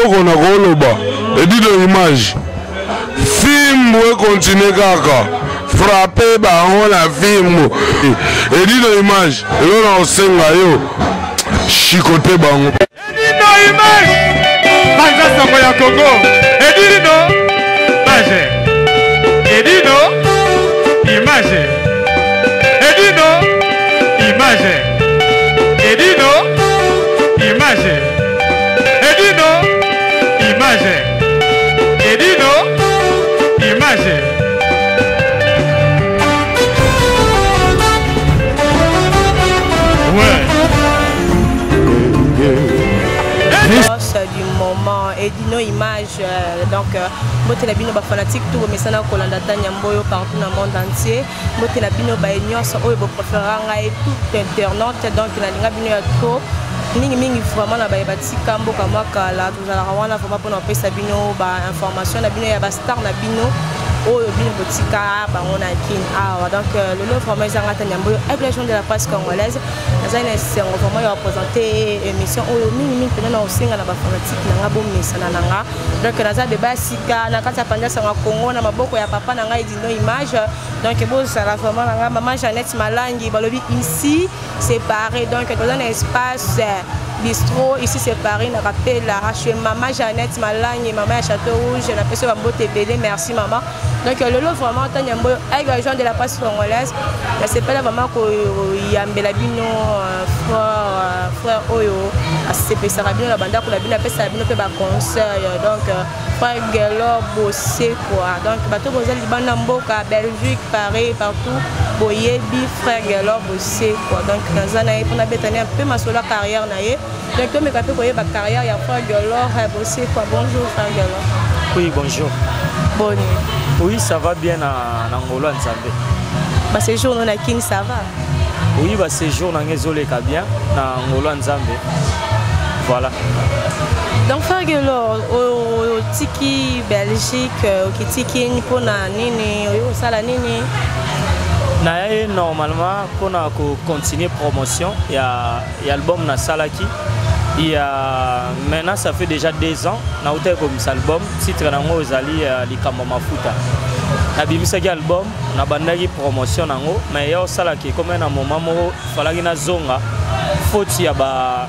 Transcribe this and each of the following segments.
eloko na koloba edino image film we continue kaka frapper bango na film edino image elona osenga yo chicote bango edino image banza songo ya Congo edino image edino image edino image edino image edino image edino image du moment et dino image donc bote la bino ba fanatique tout mais ça na kolanda Nyamboyo partout dans le monde entier bote la bino ba nyonso oyo bo préféranga et tout internaute donc na linga bino ya trop mingi vraiment na ba batika mboka makala tozala wana vraiment pour na pesa bino ba information na bino ya ba star na bino oyo bino botika bango na kin awa donc le lot vraiment ezanga Nyamboyo avec les gens de la presse congolaise nazana sengo vraiment ya représenter émission oyo mingi pena na osinga na ba fanatique na ngabo mesana nanga donc naza de basika na kata panda sanga Congo na maboko ya papa nanga edino image donc bon ça la vraiment nanga maman Jeannette Malangi balobi ici séparé donc dans un espace bistrot ici séparé na rappel la chez maman Jeannette Malangi maman à Château Rouge na peso ba mbote belé merci maman donc le lot vraiment Nyamboyo avec les gens de la presse congolaise c'est pas vraiment ko yambela bino frère oyo ACP Sarabino la banda ko la bino pesa bino pe ba concert donc frère Gelor bossé quoi donc bato bozali banda mboka Belgique Paris partout boyebi frère Gelor bossé quoi donc nazana pour na betania un peu ma solo carrière na ye donc to me kapé ko yeba carrière ya frère Gelor bossé quoi bonjour frère Gelor. Oui bonjour. Bonne nuit. Oui, ça va bien en Ngolo Nzambe. Bah ce jour on a kin ça va. Oui, bah ce jour on a ngezole ka bien na Ngolo Nzambe. Voilà. Donc frère Gelor au tiki Belgique au tiki pour na nini au sala nini. Na normalement pour na continuer promotion il y a album na salaki. Il y a maintenant ça fait déjà 2 ans na hôtel comme cet album titre nango ezali likambo mafuta na bimisa ki album na bandaki promotion nango mais yo sala ki comme na moment moko falaki na zonga faute ya ba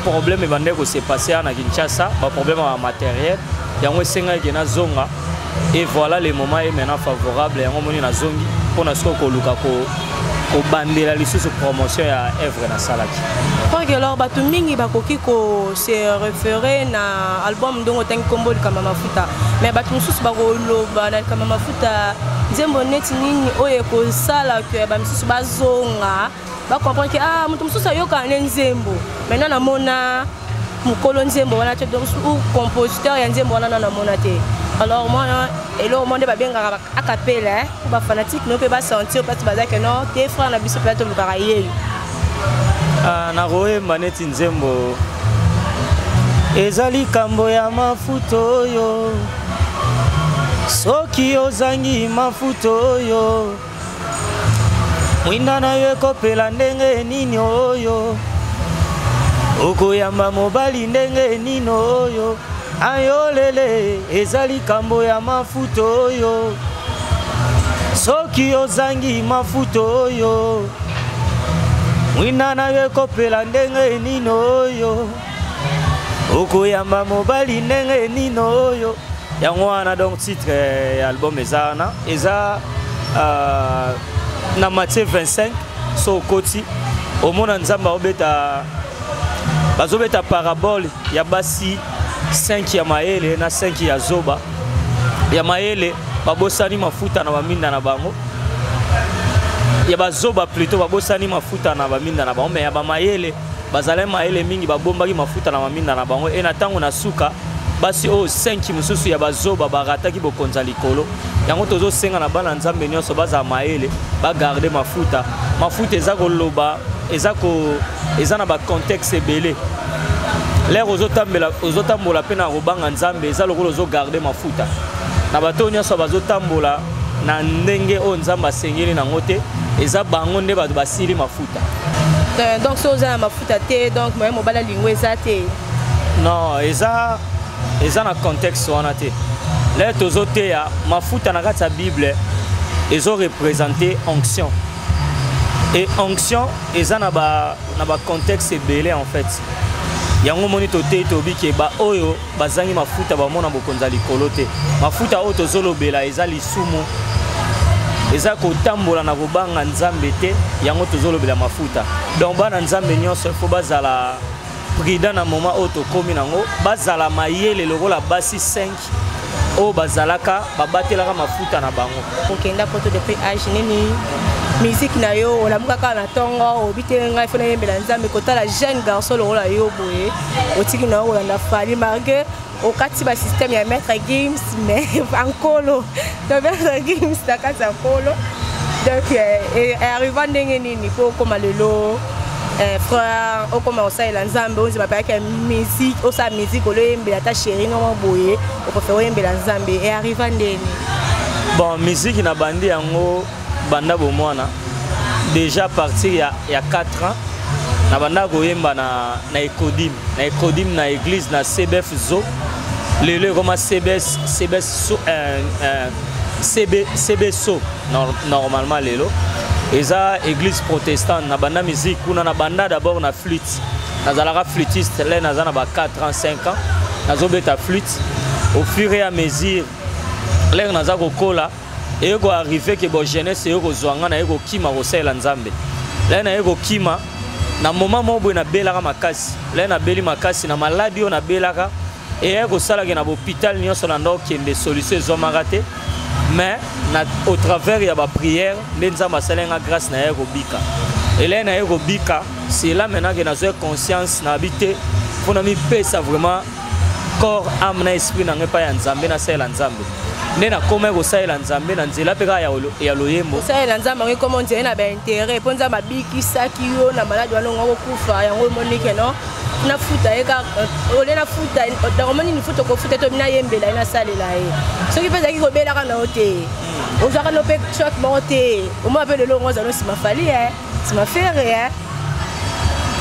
problème bande ko se passer na Kinshasa ba problème à matériel yango esenga ki na zonga et voilà le moment est maintenant favorable yango moni na zongi pona soko luka ko bandela lisusu promotion ya œuvre na salaki. Frère Gelor batu mingi bakoki ko se référer na album ndongo tangi kombo likama mafuta mais batu mususu bakoloba na likama mafuta nzembo neti nini oyo ko sala que ba mususu bazonga ba comprendre que ah mutu mususu ayoka na nzembo maintenant na mona mukolo nzembo wana te donc ou compositeur ya nzembo wana na mona te. Alors moi et là au monde ba benga a capella ba fanatique no pe ba sentir parce que non tes frères na biso peut-être le na roe maneti nzembo ezali kambo ya mafuta oyo soki ozangi mafuta oyo mwinda na yo ekopela ndenge nini oyo okoyamba mobali ndenge nini oyo ayolele ezali kambo ya mafuta oyo soki ozangi mafuta oyo mwina na yo ekopela ndenge nini oyo okoyamba mobali ndenge nini oyo yango wana donc titre ya album ezana eza na Matthieu 25 so koti omona nzamba bazobeta parabole ya basi 5 ya maele na 5 ya zoba ya maele babosani mafuta na baminda na bango ya bazoba plutôt babosani mafuta na baminda na bango mais ya bamayele bazala maele mingi babombaki mafuta na baminda na bango et na tango na suka basi o 5 mususu ya bazoba barataki bokonza likolo yango tozo senga na bana nzambe nyonso baza maele ba garder mafuta eza koloba eza na ba contexte ebele l'air ozotambola pe na robanga nzambe eza lokolo ozo garder mafuta na bato nyonso bazotambola na ndenge o nzamba sengeli nango te eza bango nde bato basili mafuta donc so oza na mafuta te donc moye mobala lingwe eza te Non, eza na contexte wana te. Là tozote ya mafuta na kati ya Bible ezo représenter onction. Et onction eza na ba contexte ebele en fait. Yango moni tote tobi ke ba oyo bazangi mafuta ba mona bokonza likolo te. Mafuta oyo tozolobela eza lisumu. Eza kotambola na kobanga nzambe te, yango tozolobela mafuta. Donc bana nzambe nyonso faut bazala prudent na moment oyo tokomi nango, bazala mayele lokola basi 5 oyo bazalaka babatelaka mafuta na bango. Okenda poto depuis âge nini musique na yo olamukaka na tongo obite ngai fona yembela nzambe kotala jeune garçon lokola yo boye otiki na olanda fali marque au katiba système ya maître Gims mais en colo donc maître Gims ta kata colo donc arrivant ndenge nini po koma lelo frère au koma osaila nzambe onzi bapaka musique osa musique oloyembela ta chérie ngoma boye okofera yembela nzambe et arrivant ndeni bon musique na bandi yango banda bomwana déjà à partir il y a 4 ans na banda koyemba na Ekodim na église na CBF Zo lelo comme CBSO normalement lelo eza église protestante na banda musique kuna na banda d'abord na flûte nazalaka flûtiste là naza na ba 4 ans 5 ans nazobeta flûte au fur et à mesure là naza kokola et ko arrivé que bon jeunesse et ko zwanga na ko kima ko sela nzambe là na ko kima na moment mo na belaka makasi là na beli makasi na maladie on na belaka et ko sala ke na hôpital nyonso na ndo kende solution zo marate mais na au travers ya ba prière nzamba salenga grâce na ko bika et là na ko bika c'est là maintenant que na zo conscience na habiter pour na mi pesa vraiment corps âme na esprit na ngepa ya nzambe na sela nzambe nena koma ko saela nzambe na nzela peka ya loyembo saela nzambe ngi comment dire na ba intérêt ponza mabiki saki yo na malade wana ngo kufa yango monique non na futa eka ole na futa domoni ni futa ko futa to mina yembela ina salela e soki peza ki ko bela kana ote ozaka no pe choc monte o mo appelle le ngoza no sima fali sima faire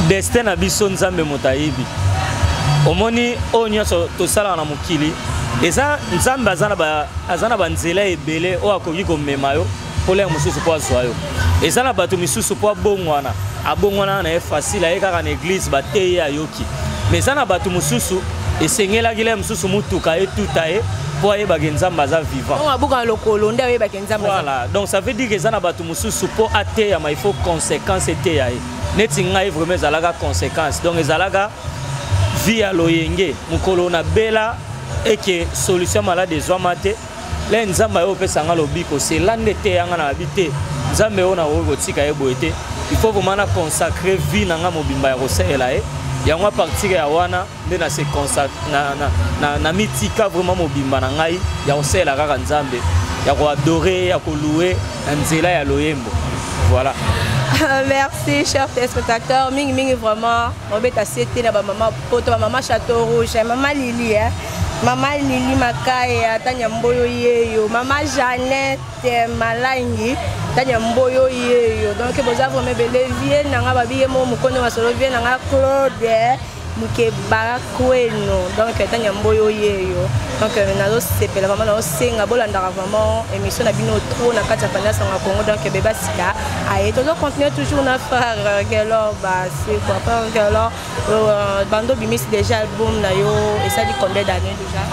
destin na biso nzambe motayibi omoni onyo to sala na mukili eza nzambe azana ba nzela ebele o akoki komema yo pole mususu po azwa yo eza na bato misusu po abongwana na facile ayekaka na église bateye ayoki mais eza na bato mususu esengelaki le mususu mutuka etuta ye po ayebaka nzambe aza vivant voilà donc ça veut dire que eza na bato mususu po ateyama il faut conséquence eteya ye neti ngai vraiment ezalaka conséquence donc ezalaka vie ya loyenge mokolo na bela et que solution malade des hommes maté là nzamba yo pesa nga lobiko c'est l'année te yanga na habité nzambe ona wo botika yebo ete il faut vraiment consacrer vie na nga mobimba ya kosela yango partir ya wana nde na se consacre na mitika vraiment mobimba na ngai ya kosela kaka nzambe ya ko adorer ya ko louer nzela ya loyembo voilà. Merci chers téléspectateurs, mingi vraiment on va t'assister na ba maman poto ba maman Château Rouge, maman Lili Maman Lili Makaya, Tanya Mboyo Yeyo, Maman Jeannette Malangi, Tanya Mboyo Yeyo. Donc, vous avez vraiment bien, nanga babiye mo mukono masolo bien, nanga Claude muke barakweno. Donc, Tanya Mboyo Yeyo. Donc, nazo sepela vraiment nazo senga bolanda vraiment émission na bino trop na kati ya pendant sanga Congo. Donc, beba sika. Aye, toujours continuer toujours na frère Gelo ba c'est quoi pas Gelo. Bando bimis déjà album na yo et ça dit combien d'années déjà?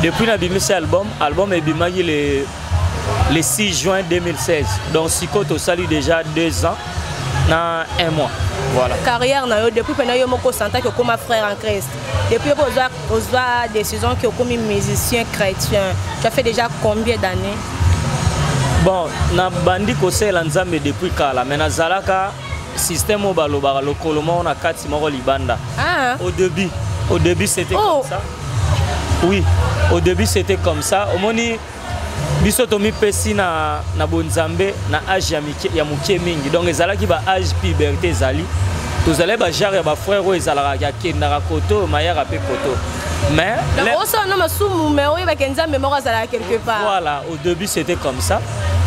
Depuis la bimis album est bimagi le 6 juin 2016. Donc Siko to sali déjà 2 ans na 1 mois. Voilà. Carrière na yo depuis pendant yo moko santa que comme frère en Christ. Depuis que oza décision que comme musicien chrétien. Tu as fait déjà combien d'années? Bon, na bandi ko sela nzambe depuis kala mais na zalaka système au balobara le colomon on a 4 moko libanda. Ah. Au début c'était comme ça. Oui, au début c'était comme ça. Au moni biso to mi pesi na bonzambe na âge ya muke mingi. Donc ezalaki ba âge puberté zali. Tozale ba genre ba frère o ezalaka ya kendaka koto mayaka pe koto. Mais quelque part. Voilà, au début c'était comme ça.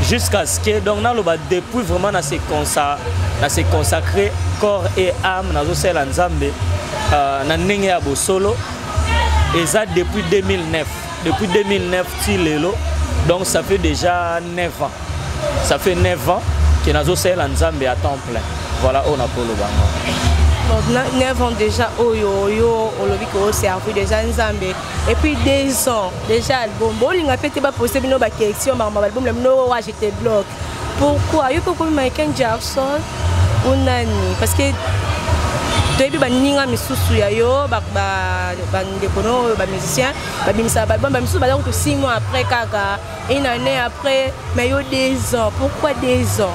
Jusqu'à ce que donc là depuis vraiment na se consacrer corps et âme na zo sela nzambe na ndenge ya bosolo Et ça depuis 2009. Depuis 2009, Tilelo. Donc ça fait déjà 9 ans. Ça fait 9 ans que nous avons Nzambe à temps plein. Voilà, on a pour le banc. 9 ans déjà, Oyo, Olobiko, c'est un peu déjà Nzambe. Et puis 2 ans, déjà, album. Bon, il a fait des postes, mais nos questions, l'album, le nom, j'étais bloqué. Pourquoi? Il faut que Michael Jackson ou Nani? Parce que tu as ninga misusu ya yo ba ndekono ba musicien ba bimisa ba album ba misusu ba donc 6 mois après kaka une année après mais yo 2 ans. Pourquoi 2 ans?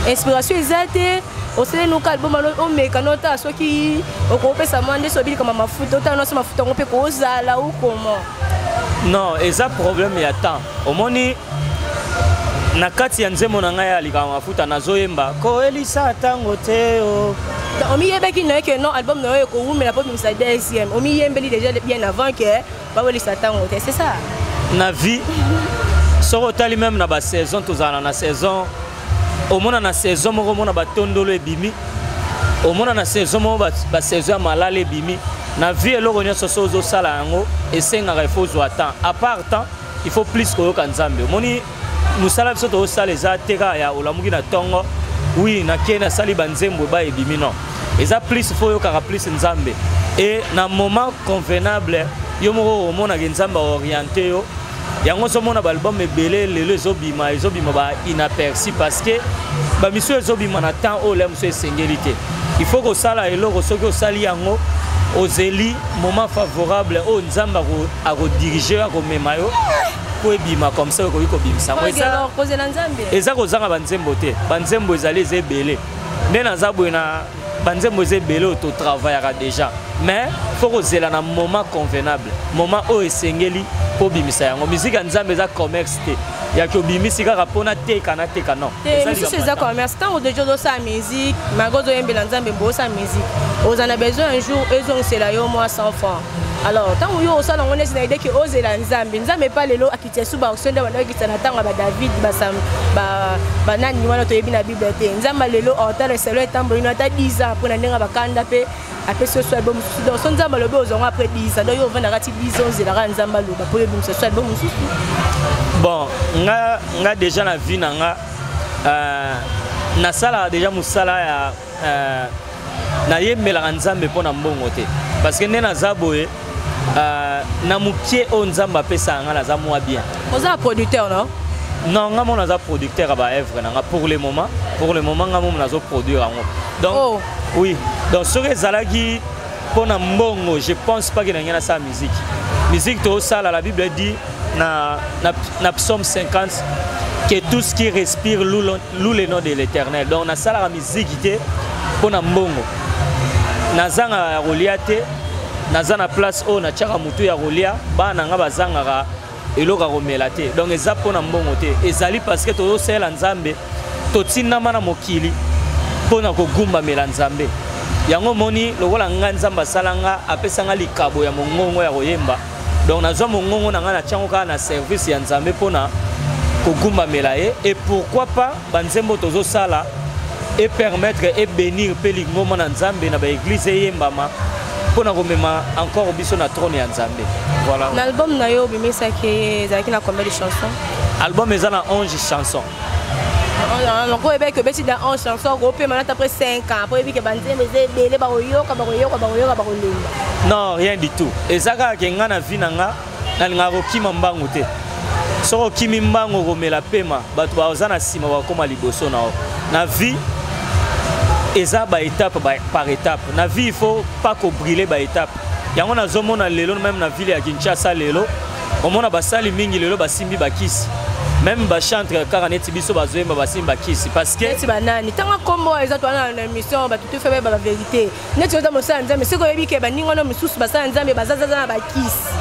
Inspiration exacte au sein nous album on mekanota soki okopesa mande sobili kama mafuta otana so mafuta ngope ko zala ou comment? Non, et ça problème ya temps. Omoni na kati ya nzembo na ngai alika mafuta nazoyemba ko elisa tango teo. Omi yebeki na que non album na yo ko wumela po bimisa DSM. Omi yembeli déjà bien avant que ba elisa tango te, c'est ça. Na vie soro tali même na ba saison tozana na saison au mona na saison moko mona ba tondolo ebimi au mona na saison moko ba saison malale ebimi na vie eloko nyonso sozo sala yango esenga il faut zo temps à part temps il faut plus ko Nzambe moni musala biso to sala eza teka ya olamuki na tongo oui na kena sali banzembo ba ebimi non eza plus faut yo kaka plus Nzambe et na moment convenable yo moko mona Nzambe orienté yo yango so mona ba album ebele lelo ezobima ba inaperçu parce que ba mission ezobima na temps o le monsieur singélité il faut que sala eloko soki osali yango ozeli moment favorable o Nzamba ko diriger ko mema yo ko ebima comme ça ko bimisa ngo eza kozela Nzambe eza kozanga banzembo te banzembo ezali ezebele nde nazaboye na banzembo ezebele auto travaillera déjà mais faut kozela na moment convenable moment o esengeli po bimisa yango musique Nzambe eza commerce te ya ko bimisi kaka pona teka na teka non musique c'est commerce tant de jours sa musique magozo yembela Nzambe bo sa musique aux en a besoin un jour ezong c'est là yo moi 100 francs. Alors tant yo ça on est idée que ozela Nzambe pas lelo akitia suba osenda bana kitana tanga ba David ba nani wana to yebi na Bible te Nzambe lelo otale selo etambo ina ta 10 ans pour na ndenga bakanda pe après ce soit album donc son Nzambe lobe ozonga après 10 ans donc yo vendre kati 10 ans zela Nzambe loba pour album ce soit album bon nga déjà na vie nanga na sala déjà musala ya na yembela Nzambe pona mbongo te parce que nena zaboye na mukie o Nzamba pesa nga za moi bien. Vous êtes producteur non? Non, nga mon za producteur à ba œuvre nga pour le moment nga mon nazo produire ngo. Donc oh. Oui, donc ce que zalaki pona mbongo, je pense pas que na sa musique. Musique to ça la Bible dit na psaume 50 que tout ce qui respire loue le nom de l'Éternel. Donc na sala la musique était pona mbongo. Na zanga roliate naza na place o na tchaka mutu ya rolia bana nga bazanga eloka komela te donc eza pona mbongo te ezali parce que to sela Nzambe to tinda mana mokili pona ko gumba mela Nzambe yango moni lokola nga Nzamba salanga apesanga likabo ya mongongo ya koyemba donc nazwa mongongo na nga na tchango ka na service ya Nzambe pona ko gumba mela et pourquoi pas banzembo tozo sala et permettre et bénir pelingo na Nzambe na ba église yembama pour encore biso na trône ya Nzambe. Voilà. L'album na yo bimisa ke zaki na combien de chansons? Album eza na 11 chansons. On ko ebe ke beti da 11 chansons ko pe manata après 5 ans pour ebi ke banzembe zebele ba koyoka ba kolemba. Non, rien du tout. Ezaka ke nga na vie na nga na nga kokima mbangu te. Soko kimi mbangu komela pema bato ba ozana sima ba koma liboso na na vie. Et ça, étape par étape. Na vie, il faut pas qu'on brûle par étape. Il y a un zomo na lelo même na ville à Kinshasa lelo. Au moins na sali mingi lelo ba simbi ba kiss. Même ba chantre karaneti biso ba zoemba ba simba kiss parce que c'est banani. Tanga kombo exactement na émission ba tout fait ba vérité. Neti oza mosala Nzambe siko yebi ke ba ningo no misusu ba sala Nzambe ba zaza na ba kiss.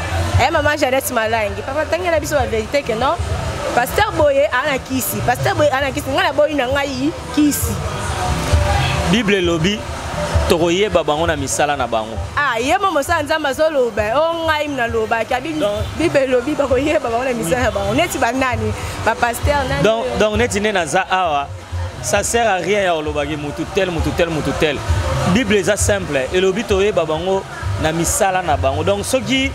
Eh maman Jeannette Malangi. Papa tanga na biso ba vérité que non. Pasteur Boye ana kiss. Pasteur Boye ana kiss. Ngala boy na ngai kiss. Bible lobby toroyeba bango na misala na bango. Ah, yema mosala Nzamba zoloba, o ngai na loba kabi Bible lobby ba koyeba bango na misala bango. Neti banani, ba pasteur nani. Donc neti nena za awa, ça sert à rien ya loba ke mutu tel. Bible est simple et lobby toyeba bango na misala na bango. Donc soki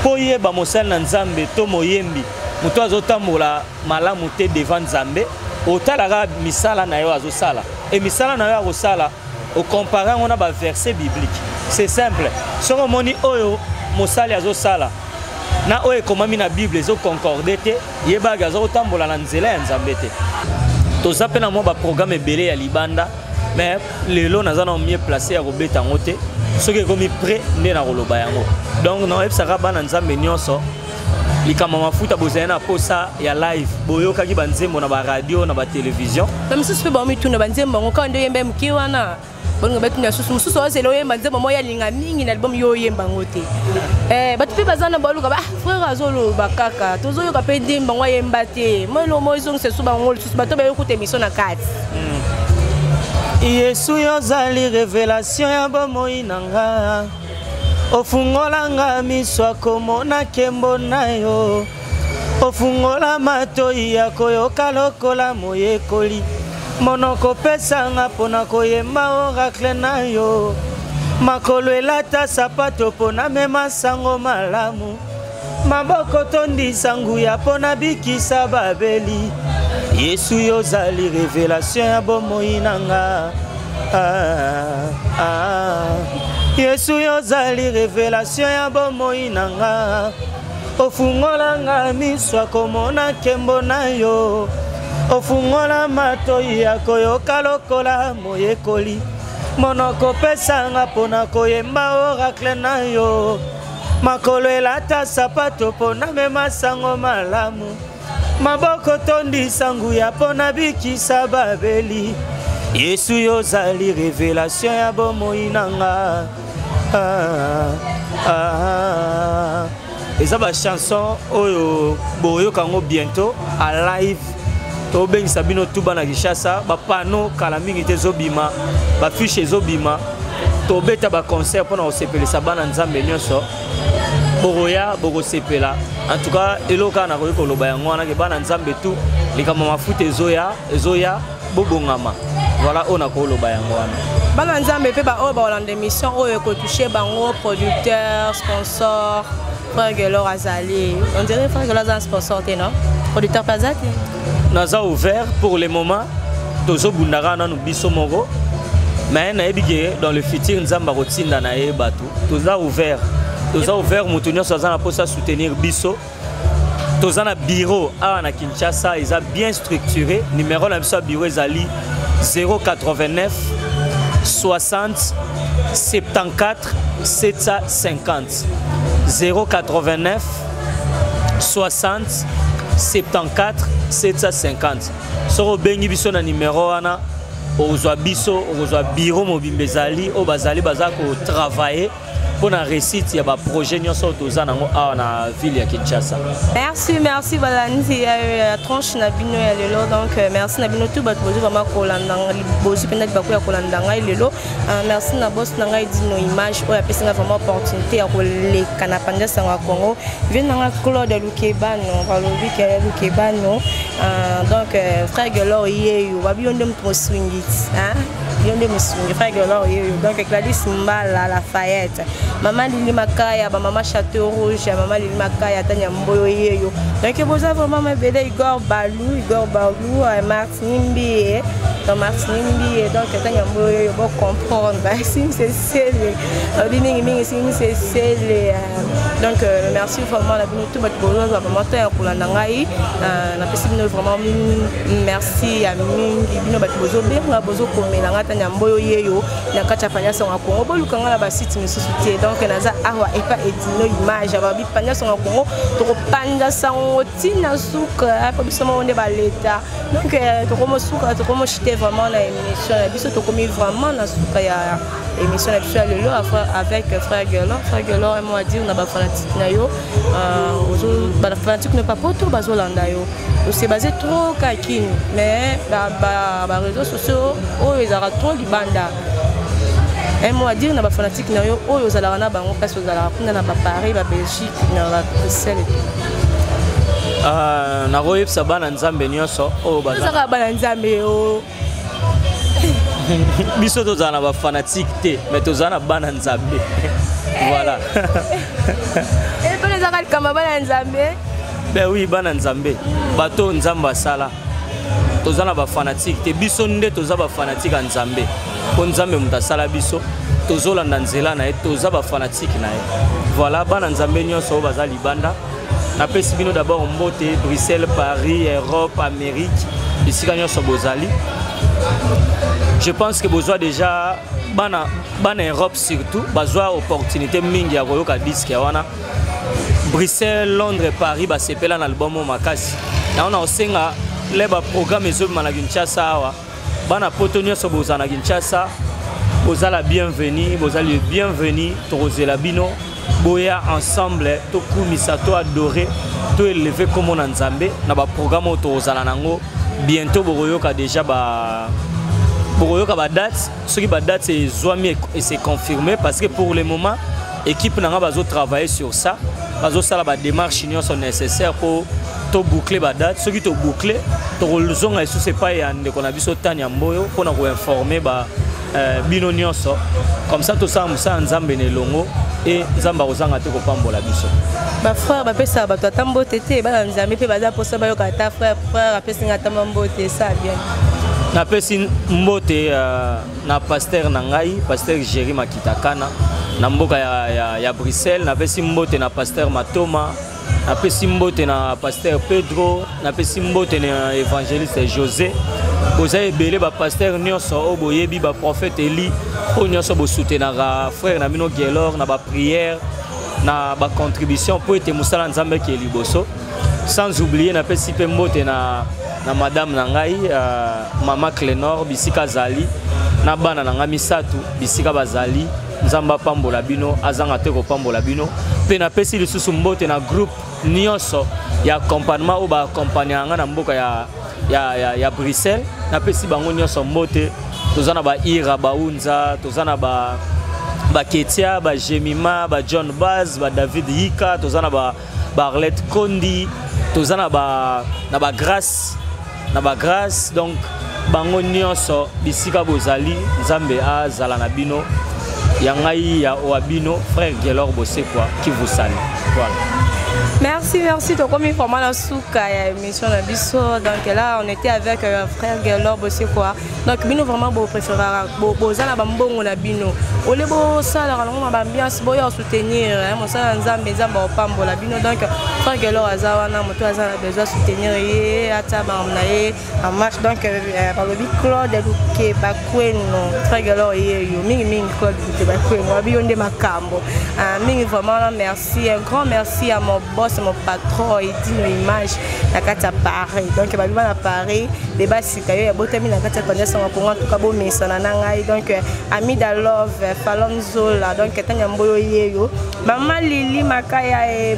po yeba mosali na nzambe to moyembi moto azotambola malamu te devant nzambe otalaka misala na yo azosala et misala na yo akosala ocompare yango na baverset biblique c'est simple soko omoni oyo mosali azosala na oyo ekomami na bible ezoconcorde te yebaki azokotambola na nzela ya nzambe te toza mpe na mwa baprogramme ebele ya libanda mais lelo naza na mieux placé ya kobeta yango te soki ekomi prêt nde na koloba yango donc naoyebisaka bana nzambe nyonso likambo mafuta bozali na posa ya live boyokaki banzembo na baradio na batelevizio bamisusu mpe baomituna banzembo yango kaka nde oyemba moke wana bolinga betuna susu mosusu ozela oyemba nzembo mo yalinga mingi na libomo yo oyemba yango te bato mpe baza na baluka frère azoloba kaka tozoyoka mpe ndemba yango ayemba te moelomo ezongisa su bango lisusu bato bayokuta émission na kati yesu yozali révélation ya bomoi na nga ofungolanga miso akomona nkembo na yo ofungola matoi ya koyoka lokola moyekoli monoko pesanga mpona koyemba oracle na yo makolo elata sapato mpona mema sango malamu maboko tondisa nguya mpona bikisa babeli yesu yozali révélation ya bomoi na nga yesu yozali révélation ya bomoi na nga ofungolanga miso akomona nkembo na yo ofungola matoi ya koyoka lokola moyekoli monoko pesanga mpona koyemba oracle na yo makolo elata sapato mpona mema sango malamu maboko tondisa nguya mpona bikisa babeli yesu yozali révélation ya bomoi na nga eza bachanson oyo boyoka yango bientôt a live tobengisa bino tuba na Kinshasa bapano kala mingi te ezobima bafiche ezobima tobeta baconcert mpona kosepelisa bana nzambe nyonso bokoya bokosepela en tout cas eloka na koki koloba yango wana ke bana nzambe tu likambo mafuta ezoya bobongama voilà oyo nakoloba yango wana bana nzambe mpe baoyo baolanda émission oyo ekotouche bango producteur sponsor frère Gelor azali on dirait frère Gelor aza un sponsor te non producteur mpe aza te naza ouvert pour le moment tozobundaka nanu biso moko mais nayebi ke dans le futur nzambe akotinda na ye bato toza ouvert moto nyonso aza na mposa soutenir biso toza na bureau awa na Kinshasa eza bien structuré numéro na biso ya bureau ezali 089 60 74 750 089 60 74 750 soko bengi biso na numéro wana okozwa biso okozwa bureau mobimba ezali oyo bazali baza kotravailler pour la réussite, il y a un projet qui est dans la ville de Kinshasa. Merci Balanzi, la tranche Nabino et Lelo. Donc merci Nabino tout bat bozu vraiment Kolandanga, bozu peut-être bakou ya Kolandanga et Lelo. Merci na boss nanga dit nos images, o ya pesa vraiment opportunité à les canapanda sanga Congo. Vient nanga Claude Lukebano, balobi ke Lukebano. Donc frère Gelor yeyo, babi ondem to swingit, hein? Yonde muswingi frère Gelor yeyo. Donc Gladys Mbala Lafayette. Maman Lili Makaya, maman Château Rouge, maman Lili Makaya, Tanya Mboyo yeyo. Donc vous avez vraiment bébé Igor Balou, Martin Nimbi, donc Tanya Mboyo pour comprendre. C'est celle, donc merci vraiment la bino tout votre bonheur vraiment terre pour la nangai. Na pesi bino vraiment merci à mingi bino bat bozo benga bozo komela Tanya Mboyo yeyo na kacha panya songa Kongo bolukanga na ba site misusuté. Donc naza awa epa edino image ababi panya songa Kongo to panda sango tina suka pa biso mo nde ba leta. Donc to komo suka to komo chité vraiment la émission biso to komi vraiment na suka ya émission la lelo avec frère Gelor et moi dire na ba fanatique na yo ba fanatique ne pas poto bazolanda yo. C'est basé trop kakine mais ba réseaux sociaux oh ils ont trop libanda. Et moi dire na ba fanatique na yo oyo ozala na bango parce que ozala kuna na ba Paris ba Belgique na ba Bruxelles na koyebisa bana nzambe nyonso oyo bazala bana nzambe o biso tozala na ba fanatique te mais tozala na bana nzambe voilà et puis les bana nzambe. Ben oui, bana nzambe. Bato nzamba sala. Tozana ba fanatique te biso nde toza ba fanatique en nzambe. Po nzambe mutasala biso. Tozolanda nzela na ye toza ba fanatique na ye. Voilà bana nzambe nyonso baza libanda. Na pesi bino d'abord mbote Bruxelles, Paris, Europe, Amérique. Ici nyonso bozali. Je pense que besoin déjà bana Europe surtout besoin opportunité mingi ya koyoka disque wana. Bruxelles, Londres, Paris ba sepela na album makasi. Na on a osenga le ba programme ezoma na Kinshasa awa. Bana poto nyonso bozana Kinshasa. Bozala bienvenue, bozali bienvenue tozela bino. Boya ensemble to kumisa to adorer to élever comme on nzambe na ba programme tozala nango bientôt boyoka déjà ba date, ce qui ba date c'est zoami et c'est confirmé parce que pour le moment équipe nanga bazo travailler sur ça, bazo sala ba démarche union sont nécessaires pour to boucler ba date, ce qui to boucler to rezonga sous c'est pas ya ndeko na biso tanya mboyo pour na ko informer ba bino nyonso comme ça tout ça musa nzambe ne longo et nzamba ozanga te ko pambola biso ba frère ba pesa ba tambo tete ba nzambe pe baza posa ba yoka ta frère apesi ngata mambote ça bien. Na pesi mbote na pasteur na ngai pasteur Jérémy Makitakana na mboka ya Bruxelles na pesi mbote na pasteur Matoma na pesi mbote na pasteur Pedro na pesi mbote na évangéliste José oza ebele ba pasteur nyonso o boyebi ba prophète Eli o nyonso bo soutenaka frère na bino Gelor na ba prière na ba contribution pour être musala nzambe ke liboso sans oublier na pesi pe mbote na madame nangai mama Clénor bisika zali na bana nanga misatu bisika bazali nzamba pambola bino azanga te ko pambola bino pe na pesi lisusu mbote na groupe nyonso ya accompagnement ou ba accompagnanga na mboka ya Bruxelles na pesi bango nyonso mbote tozana ba ira ba unza tozana ba Ketia ba Jemima ba John Baz ba David Hika tozana ba Arlette Kondi tozana ba na ba grâce donc bango nyonso bisika bozali nzambe azala na bino yangai ya oabino frère Gelor Bosekwa qui vous salue. Voilà. Merci. Donc comme information la souka ya émission na biso donc là on était avec frère Gelor Bosekwa. Donc bino vraiment beau préféré bozala bambongo na bino. Ole bo sala kalongo ba ambiance boyo soutenir mon sala nzambe nzamba opambola bino donc frère Gelor azawana moto azana besoin soutenir ye ata ba mnaye en marche donc balobi Claude Luke bakweno frère Gelor ye yo mingi Claude Luke bakweno abionde makambo. Mingi vraiment merci, un grand merci à mon boss, mon patron Edino Image na kata Paris. Donc babiba na Paris débat sikayo ya botami na kata connaissance en Congo tout kabo mesana na ngai donc Amida Love Falon Zola donc tanya mboyo yeyo mama Lili Makaya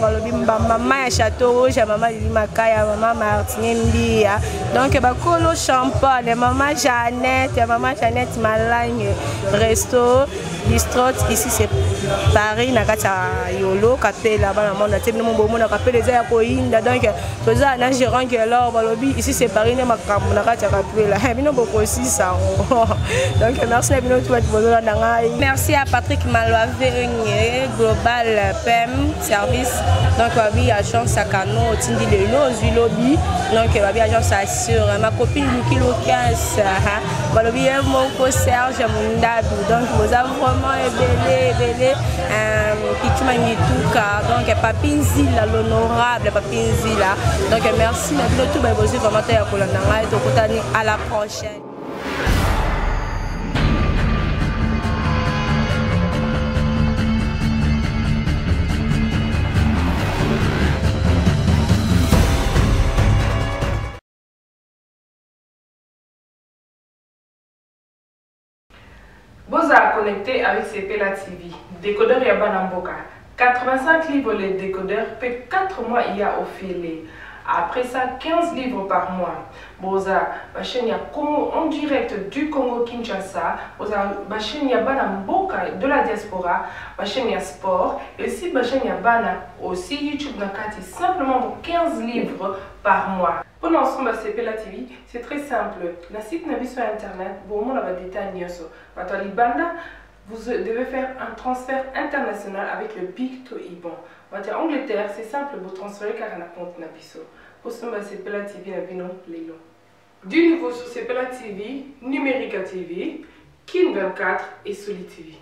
balobi mama ya Château Rouge mama Lili Makaya mama Martine Mbia donc bakolo champagne mama Jeannette Malagne resto bistrot ici c'est Paris na kata yolo kapela bana monde te bino mbomo na kapela za ya koinda donc toza na gérant Gelor balobi ici c'est Paris na makambo na kata kapela bino boko aussi ça donc merci à bino tout bozola na ngai merci à Patrick Malwave Global PM service donc babi agence Sakano tindi de no Zulobi donc babi agence assure ma copine Lukilo 15 balobi mon Serge Mundadu donc vous avez vraiment belé Kitumangituka donc Papinzila l'honorable Papinzila donc merci à tout basi vraiment ya kolanda ngai to kotani à la prochaine. Vous êtes connecté avec Sepela TV. Décodeur Yabana Mboka. 85 livres les décodeurs, puis 4 mois il y a au filet. Après ça, 15 livres par mois. Boza, ma chaîne en direct du Congo Kinshasa. Boza, ma chaîne Yabana Mboka de la diaspora. Ma chaîne sport. Et aussi ma chaîne Yabana aussi YouTube Nakati. Simplement pour 15 livres par mois. Pour l'ensemble de Sepela TV, c'est très simple. La site n'a sur internet. Bon, on a des détails. Batali Banda. vous devez faire un transfert international avec le Big to Iban. En Angleterre, c'est simple, vous transférez car on a compte Nabiso. Pour ce moment, c'est Pela TV Nabino Lelo. Du nouveau sur Sepela TV, Numérica TV, Kin 24 et Soli TV.